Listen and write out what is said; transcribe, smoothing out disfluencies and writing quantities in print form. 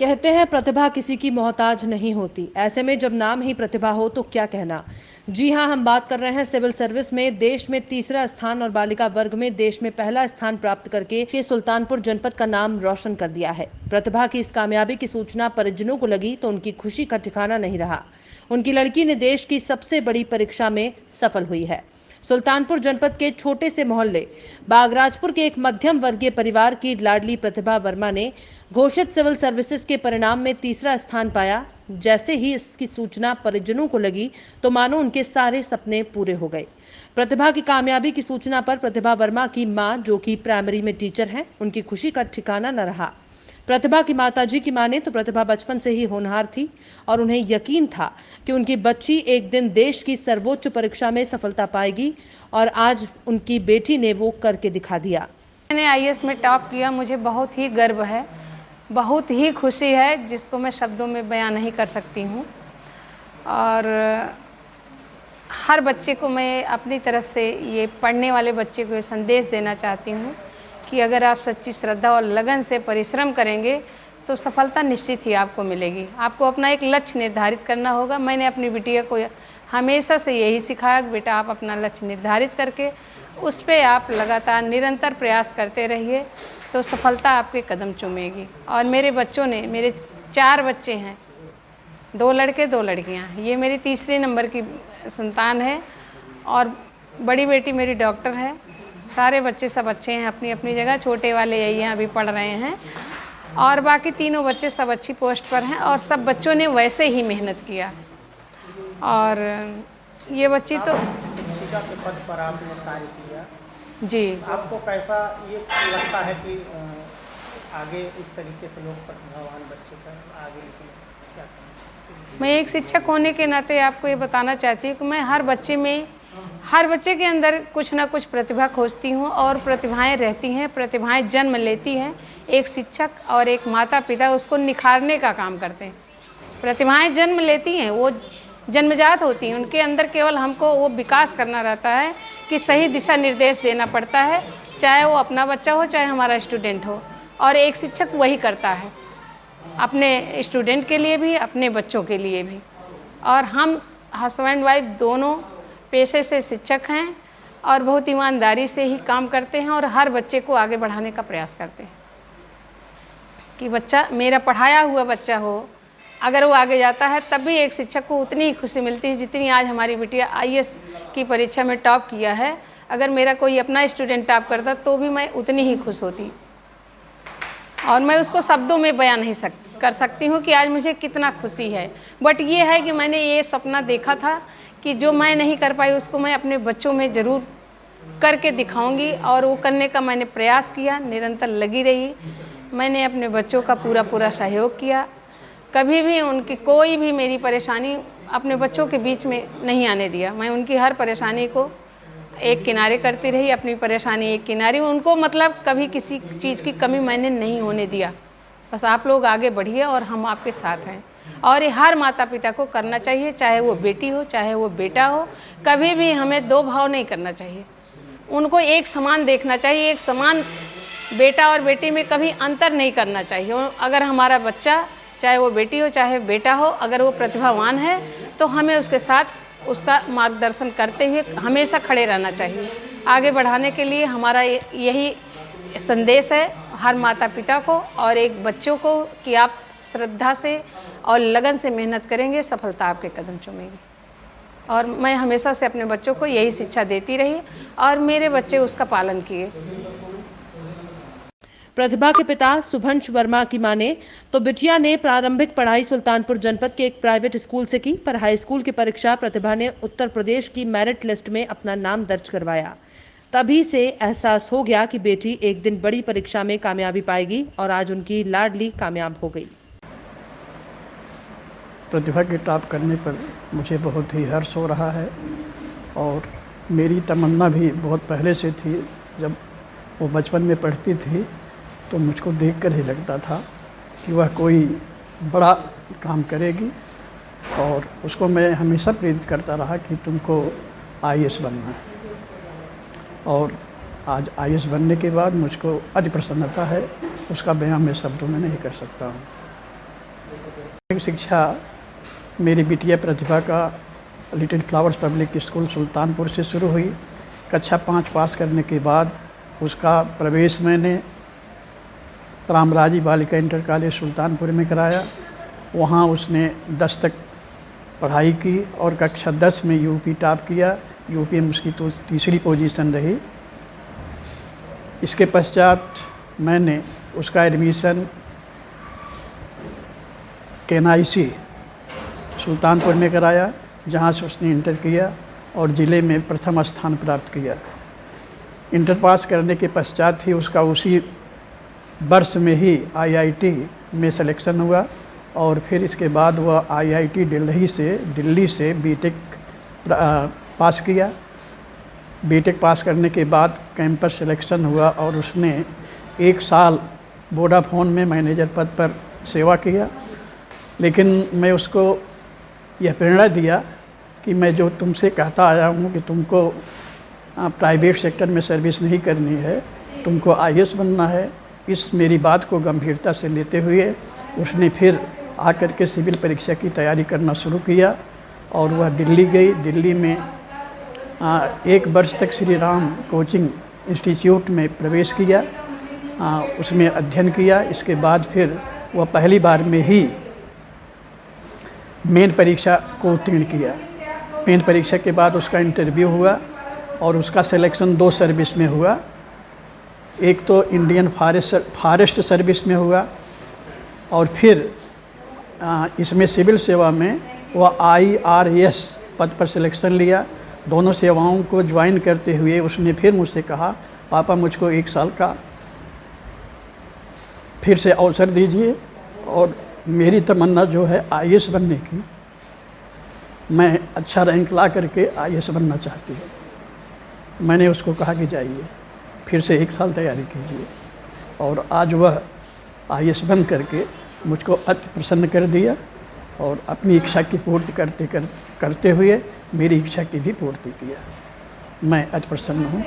कहते हैं प्रतिभा किसी की मोहताज नहीं होती। ऐसे में जब नाम ही प्रतिभा हो तो क्या कहना। जी हां, हम बात कर रहे हैं सिविल सर्विस में देश में तीसरा स्थान और बालिका वर्ग में देश में पहला स्थान प्राप्त करके सुल्तानपुर जनपद का नाम रोशन कर दिया है। प्रतिभा की इस कामयाबी की सूचना परिजनों को लगी तो उनकी खुशी का ठिकाना नहीं रहा। उनकी लड़की ने देश की सबसे बड़ी परीक्षा में सफल हुई है। सुल्तानपुर जनपद के छोटे से मोहल्ले बागराजपुर के एक मध्यम वर्गीय परिवार की लाडली प्रतिभा वर्मा ने घोषित सिविल सर्विसेज के परिणाम में तीसरा स्थान पाया। जैसे ही इसकी सूचना परिजनों को लगी तो मानो उनके सारे सपने पूरे हो गए। प्रतिभा की कामयाबी की सूचना पर प्रतिभा वर्मा की मां, जो कि प्राइमरी में टीचर हैं, उनकी खुशी का ठिकाना न रहा। प्रतिभा की माताजी की माने तो प्रतिभा बचपन से ही होनहार थी और उन्हें यकीन था कि उनकी बच्ची एक दिन देश की सर्वोच्च परीक्षा में सफलता पाएगी और आज उनकी बेटी ने वो करके दिखा दिया। मैंने आईएएस में टॉप किया, मुझे बहुत ही गर्व है, बहुत ही खुशी है जिसको मैं शब्दों में बयां नहीं कर सकती हूँ। और हर बच्चे को मैं अपनी तरफ से ये पढ़ने वाले बच्चे को ये संदेश देना चाहती हूँ कि अगर आप सच्ची श्रद्धा और लगन से परिश्रम करेंगे तो सफलता निश्चित ही आपको मिलेगी। आपको अपना एक लक्ष्य निर्धारित करना होगा। मैंने अपनी बिटिया को हमेशा से यही सिखाया कि बेटा आप अपना लक्ष्य निर्धारित करके उस पर आप लगातार निरंतर प्रयास करते रहिए तो सफलता आपके कदम चूमेगी। और मेरे बच्चों ने, मेरे 4 बच्चे हैं, 2 लड़के 2 लड़कियाँ। ये मेरी तीसरे नंबर की संतान है और बड़ी बेटी मेरी डॉक्टर है। सारे बच्चे सब अच्छे हैं अपनी अपनी जगह। छोटे वाले यही हैं, अभी पढ़ रहे हैं, और बाकी तीनों बच्चे सब अच्छी पोस्ट पर हैं और सब बच्चों ने वैसे ही मेहनत किया। और ये बच्ची तो शिक्षिका के पद पर आपने कार्य किया जी, आपको कैसा ये लगता है कि आगे इस तरीके से लोग प्रतिभावान बच्चे का आगे निकले? क्या मैं एक शिक्षक होने के नाते आपको ये बताना चाहती हूँ कि मैं हर बच्चे के अंदर कुछ ना कुछ प्रतिभा खोजती हूँ और प्रतिभाएं रहती हैं, प्रतिभाएं जन्म लेती हैं। एक शिक्षक और एक माता पिता उसको निखारने का काम करते हैं। प्रतिभाएं जन्म लेती हैं, वो जन्मजात होती हैं, उनके अंदर केवल हमको वो विकास करना रहता है कि सही दिशा निर्देश देना पड़ता है, चाहे वो अपना बच्चा हो चाहे हमारा स्टूडेंट हो। और एक शिक्षक वही करता है, अपने स्टूडेंट के लिए भी, अपने बच्चों के लिए भी। और हम हस्बैंड वाइफ दोनों पेशे से शिक्षक हैं और बहुत ईमानदारी से ही काम करते हैं और हर बच्चे को आगे बढ़ाने का प्रयास करते हैं कि बच्चा मेरा पढ़ाया हुआ बच्चा हो, अगर वो आगे जाता है तब भी एक शिक्षक को उतनी ही खुशी मिलती है जितनी आज हमारी बिटिया आईएएस की परीक्षा में टॉप किया है। अगर मेरा कोई अपना स्टूडेंट टॉप करता तो भी मैं उतनी ही खुश होती और मैं उसको शब्दों में बयां नहीं कर सकती हूँ कि आज मुझे कितना खुशी है। बट ये है कि मैंने ये सपना देखा था कि जो मैं नहीं कर पाई उसको मैं अपने बच्चों में ज़रूर करके दिखाऊंगी और वो करने का मैंने प्रयास किया, निरंतर लगी रही। मैंने अपने बच्चों का पूरा सहयोग किया, कभी भी उनकी कोई भी मेरी परेशानी अपने बच्चों के बीच में नहीं आने दिया। मैं उनकी हर परेशानी को एक किनारे करती रही, अपनी परेशानी एक किनारे, उनको मतलब कभी किसी चीज़ की कमी मैंने नहीं होने दिया। बस आप लोग आगे बढ़िए और हम आपके साथ हैं। और ये हर माता पिता को करना चाहिए, चाहे वो बेटी हो चाहे वो बेटा हो। कभी भी हमें दो भाव नहीं करना चाहिए, उनको एक समान देखना चाहिए। एक समान बेटा और बेटी में कभी अंतर नहीं करना चाहिए। अगर हमारा बच्चा, चाहे वो बेटी हो चाहे बेटा हो, अगर वो प्रतिभावान है तो हमें उसके साथ उसका मार्गदर्शन करते हुए हमेशा खड़े रहना चाहिए। आगे बढ़ाने के लिए हमारा यही संदेश है हर माता पिता को और एक बच्चों को कि आप श्रद्धा से और लगन से मेहनत करेंगे, सफलता आपके कदम चूमेगी। और मैं हमेशा से अपने बच्चों को यही शिक्षा देती रही और मेरे बच्चे उसका पालन किए। प्रतिभा के पिता शुभंश वर्मा की माने तो बिटिया ने प्रारंभिक पढ़ाई सुल्तानपुर जनपद के एक प्राइवेट स्कूल से की, पर हाई स्कूल की परीक्षा प्रतिभा ने उत्तर प्रदेश की मेरिट लिस्ट में अपना नाम दर्ज करवाया। तभी से एहसास हो गया कि बेटी एक दिन बड़ी परीक्षा में कामयाबी पाएगी और आज उनकी लाडली कामयाब हो गई। प्रतिभा के टॉप करने पर मुझे बहुत ही हर्ष हो रहा है और मेरी तमन्ना भी बहुत पहले से थी। जब वो बचपन में पढ़ती थी तो मुझको देखकर ही लगता था कि वह कोई बड़ा काम करेगी और उसको मैं हमेशा प्रेरित करता रहा कि तुमको आईएएस बनना है। और आज आईएएस बनने के बाद मुझको अति प्रसन्नता है, उसका बयान मैं शब्दों में नहीं कर सकता हूँ। शिक्षा मेरी बिटिया प्रतिभा का little flowers public school Sultanpur से शुरू हुई। कक्षा 5 पास करने के बाद उसका प्रवेश मैंने रामराजी बालिका इंटर कॉलेज सुल्तानपुर में कराया। वहाँ उसने 10 तक पढ़ाई की और कक्षा 10 में यूपी टॉप किया। यूपी में उसकी तो तीसरी पोजीशन रही। इसके पश्चात मैंने उसका एडमिशन KNIC सुल्तानपुर में कराया, जहाँ से उसने इंटर किया और ज़िले में प्रथम स्थान प्राप्त किया। इंटर पास करने के पश्चात ही उसका उसी वर्ष में ही IIT में सिलेक्शन हुआ और फिर इसके बाद वह IIT दिल्ली से बीटेक पास किया। बीटेक पास करने के बाद कैंपस सिलेक्शन हुआ और उसने 1 साल वोडाफोन में मैनेजर पद पर सेवा किया। लेकिन मैं उसको यह प्रेरणा दिया कि मैं जो तुमसे कहता आया हूँ कि तुमको प्राइवेट सेक्टर में सर्विस नहीं करनी है, तुमको IAS बनना है, इस मेरी बात को गंभीरता से लेते हुए उसने फिर आकर के सिविल परीक्षा की तैयारी करना शुरू किया और वह दिल्ली गई। दिल्ली में 1 वर्ष तक श्री राम कोचिंग इंस्टीट्यूट में प्रवेश किया, उसमें अध्ययन किया। इसके बाद फिर वह पहली बार में ही मेन परीक्षा को उत्तीर्ण किया। मेन परीक्षा के बाद उसका इंटरव्यू हुआ और उसका सिलेक्शन 2 सर्विस में हुआ। एक तो इंडियन फॉरेस्ट सर्विस में हुआ और फिर इसमें सिविल सेवा में वह IRS पद पर सिलेक्शन लिया। दोनों सेवाओं को ज्वाइन करते हुए उसने फिर मुझसे कहा, पापा मुझको 1 साल का फिर से अवसर दीजिए और मेरी तमन्ना जो है IAS बनने की, मैं अच्छा रैंक ला करके IAS बनना चाहती हूँ। मैंने उसको कहा कि जाइए फिर से 1 साल तैयारी कीजिए और आज वह IAS बन करके मुझको अति प्रसन्न कर दिया और अपनी इच्छा की पूर्ति करते हुए मेरी इच्छा की भी पूर्ति किया। मैं अति प्रसन्न हूँ।